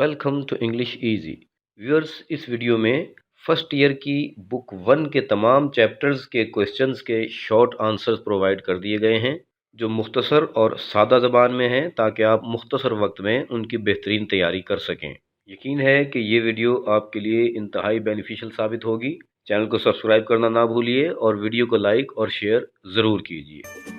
Welcome to English easy viewers. इस video में first year की बुक 1 के तमाम चैप्टर्स के क्वेश्चंस के शॉर्ट आंसर्स प्रोवाइड कर दिए गए हैं जो मुख्तसर और सादा ज़बान में हैं, ताकि आप मुख्तसर वक्त में उनकी बेहतरीन तैयारी कर सकें। यकीन है कि ये वीडियो आपके लिए इंतहाई बेनिफिशियल साबित होगी। चैनल को सब्सक्राइब करना ना भूलिए और वीडियो को लाइक और शेयर ज़रूर कीजिए।